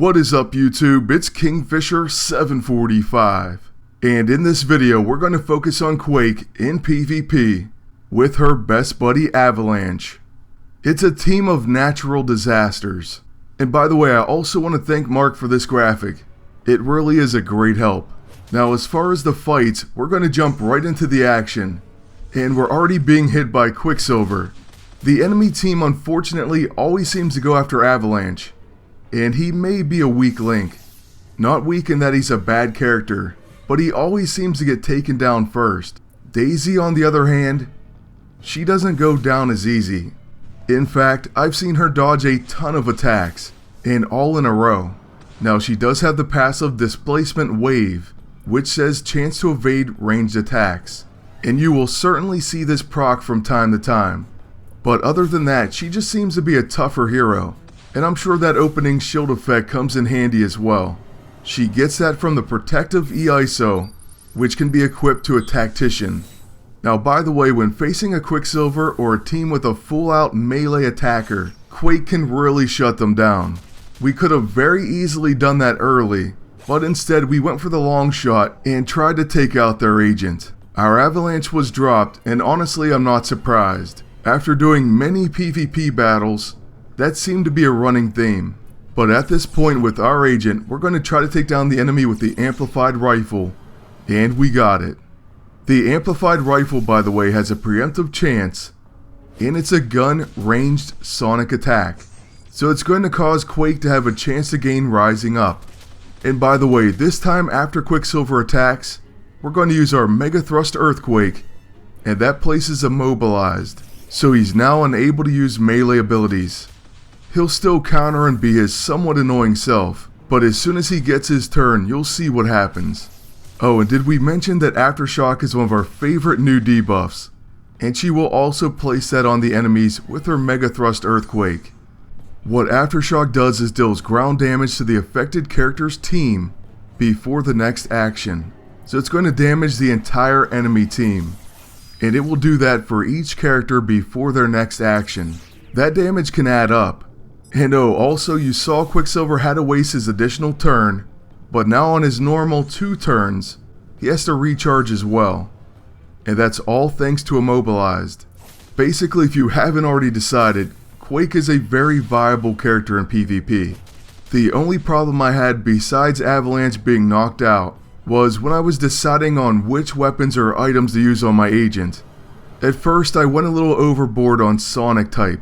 What is up YouTube, it's Kingfisher745, and in this video we're going to focus on Quake in PvP with her best buddy Avalanche. It's a team of natural disasters, and by the way I also want to thank Mark for this graphic. It really is a great help. Now as far as the fights, we're going to jump right into the action, and we're already being hit by Quicksilver. The enemy team unfortunately always seems to go after Avalanche, and he may be a weak link. Not weak in that he's a bad character, but he always seems to get taken down first. Daisy on the other hand, she doesn't go down as easy. In fact, I've seen her dodge a ton of attacks, and all in a row. Now she does have the passive Displacement Wave, which says chance to evade ranged attacks, and you will certainly see this proc from time to time. But other than that, she just seems to be a tougher hero, and I'm sure that opening shield effect comes in handy as well. She gets that from the protective EISO, which can be equipped to a tactician. Now by the way, when facing a Quicksilver or a team with a full out melee attacker, Quake can really shut them down. We could have very easily done that early, but instead we went for the long shot and tried to take out their agent. Our Avalanche was dropped, and honestly I'm not surprised. After doing many PvP battles, that seemed to be a running theme. But at this point with our agent, we're going to try to take down the enemy with the Amplified Rifle, and we got it. The Amplified Rifle, by the way, has a preemptive chance, and it's a gun-ranged sonic attack. So it's going to cause Quake to have a chance to gain Rising Up. And by the way, this time after Quicksilver attacks, we're going to use our Megathrust Earthquake, and that place is immobilized. So he's now unable to use melee abilities. He'll still counter and be his somewhat annoying self, but as soon as he gets his turn, you'll see what happens. Oh, and did we mention that Aftershock is one of our favorite new debuffs? And she will also place that on the enemies with her Megathrust Earthquake. What Aftershock does is deals ground damage to the affected character's team before the next action. So it's going to damage the entire enemy team, and it will do that for each character before their next action. That damage can add up. And oh, also you saw Quicksilver had to waste his additional turn, but now on his normal 2 turns, he has to recharge as well. And that's all thanks to Immobilized. Basically, if you haven't already decided, Quake is a very viable character in PvP. The only problem I had besides Avalanche being knocked out was when I was deciding on which weapons or items to use on my agent. At first I went a little overboard on Sonic type.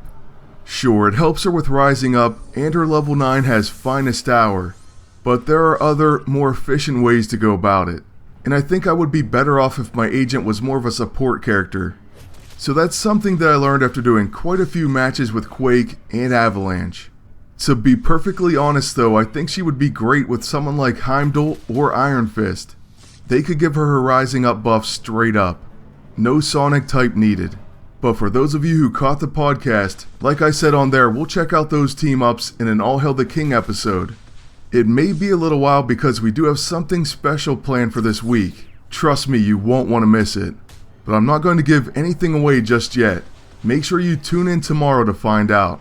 Sure, it helps her with Rising Up, and her level 9 has Finest Hour, but there are other, more efficient ways to go about it. And I think I would be better off if my agent was more of a support character. So that's something that I learned after doing quite a few matches with Quake and Avalanche. To be perfectly honest though, I think she would be great with someone like Heimdall or Iron Fist. They could give her Rising Up buff straight up. No Sonic type needed. But for those of you who caught the podcast, like I said on there, we'll check out those team ups in an All Hail the King episode. It may be a little while because we do have something special planned for this week. Trust me, you won't want to miss it. But I'm not going to give anything away just yet. Make sure you tune in tomorrow to find out.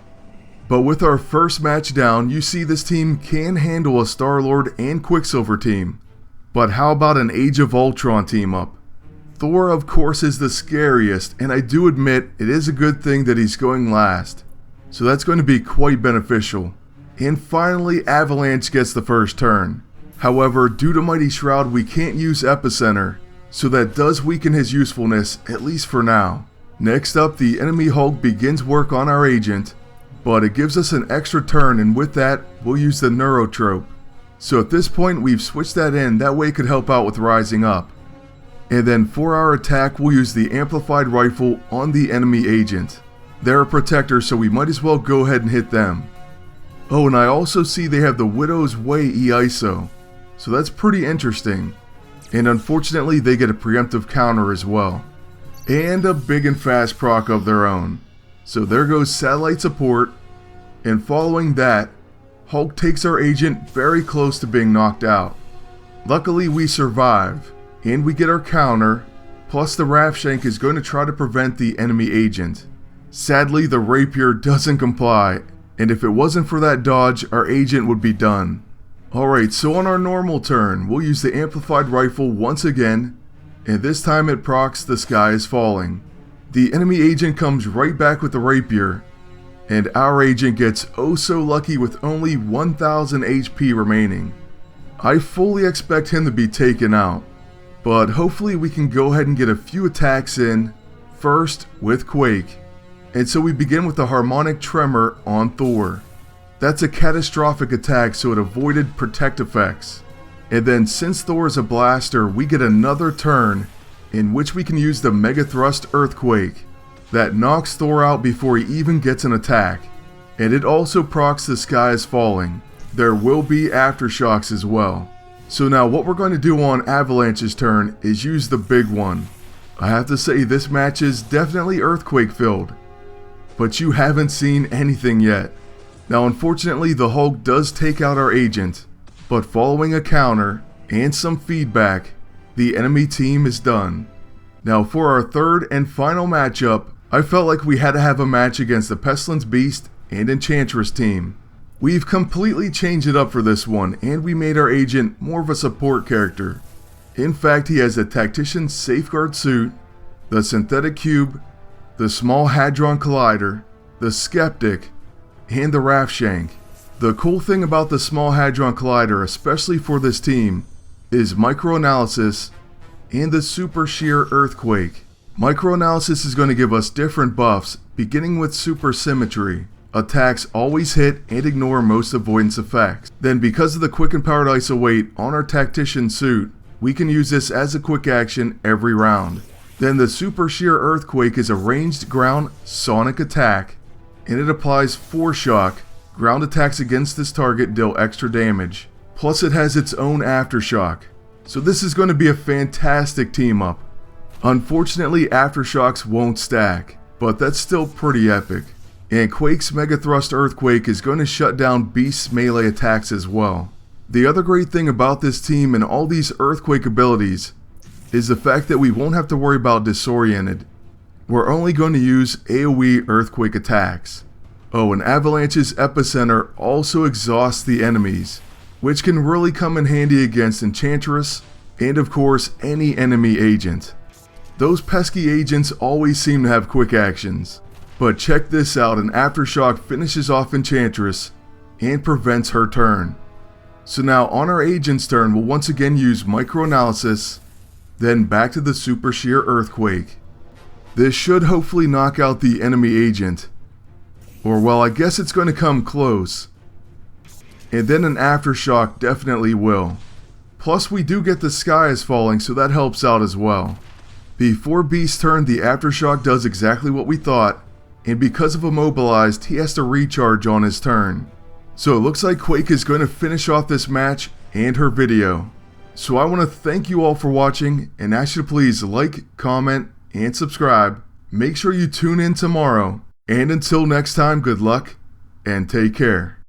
But with our first match down, you see this team can handle a Star-Lord and Quicksilver team. But how about an Age of Ultron team up? Thor of course is the scariest, and I do admit it is a good thing that he's going last. So that's going to be quite beneficial. And finally Avalanche gets the first turn. However, due to Mighty Shroud we can't use Epicenter, so that does weaken his usefulness, at least for now. Next up, the enemy Hulk begins work on our agent, but it gives us an extra turn, and with that we'll use the Neurotrope. So at this point we've switched that in, that way it could help out with Rising Up. And then for our attack we'll use the Amplified Rifle on the enemy agent. They're a protector, so we might as well go ahead and hit them. Oh, and I also see they have the Widow's Way EISO, so that's pretty interesting. And unfortunately they get a preemptive counter as well. And a big and fast proc of their own. So there goes satellite support, and following that, Hulk takes our agent very close to being knocked out. Luckily we survive, and we get our counter, plus the Raft Shank is going to try to prevent the enemy agent. Sadly the Rapier doesn't comply, and if it wasn't for that dodge, our agent would be done. Alright, so on our normal turn, we'll use the amplified rifle once again, and this time it procs The Sky is Falling. The enemy agent comes right back with the rapier, and our agent gets oh so lucky with only 1000 HP remaining. I fully expect him to be taken out, but hopefully we can go ahead and get a few attacks in, first with Quake. And so we begin with the Harmonic Tremor on Thor. That's a catastrophic attack, so it avoided protect effects. And then since Thor is a blaster, we get another turn in which we can use the Megathrust Earthquake. That knocks Thor out before he even gets an attack. And it also procs The Sky is Falling. There will be Aftershocks as well. So now what we're going to do on Avalanche's turn is use the big one. I have to say this match is definitely earthquake filled, but you haven't seen anything yet. Now unfortunately the Hulk does take out our agent, but following a counter and some feedback, the enemy team is done. Now for our third and final matchup, I felt like we had to have a match against the Pestilence Beast and Enchantress team. We've completely changed it up for this one, and we made our agent more of a support character. In fact, he has the Tactician's Safeguard Suit, the Synthetic Cube, the Small Hadron Collider, the Skeptic, and the Raft Shank. The cool thing about the Small Hadron Collider, especially for this team, is Microanalysis and the Super Sheer Earthquake. Microanalysis is going to give us different buffs, beginning with Super Symmetry. Attacks always hit and ignore most avoidance effects. Then because of the quick and powered ISO weight on our Tactician suit, we can use this as a quick action every round. Then the Super Sheer Earthquake is a ranged ground sonic attack, and it applies Force Shock. Ground attacks against this target deal extra damage. Plus it has its own Aftershock. So this is going to be a fantastic team up. Unfortunately Aftershocks won't stack, but that's still pretty epic. And Quake's Megathrust Earthquake is going to shut down Beast's melee attacks as well. The other great thing about this team and all these Earthquake abilities is the fact that we won't have to worry about Disoriented. We're only going to use AoE Earthquake attacks. Oh, and Avalanche's Epicenter also exhausts the enemies, which can really come in handy against Enchantress and of course any enemy agent. Those pesky agents always seem to have quick actions. But check this out, an Aftershock finishes off Enchantress and prevents her turn. So now on our agent's turn, we'll once again use Microanalysis, then back to the Super Sheer Earthquake. This should hopefully knock out the enemy agent. Or well, I guess it's going to come close. And then an Aftershock definitely will. Plus we do get The Sky is Falling, so that helps out as well. Before Beast's turn, the Aftershock does exactly what we thought, and because of Immobilized, he has to recharge on his turn. So it looks like Quake is going to finish off this match and her video. So I want to thank you all for watching and ask you to please like, comment, and subscribe. Make sure you tune in tomorrow. And until next time, good luck and take care.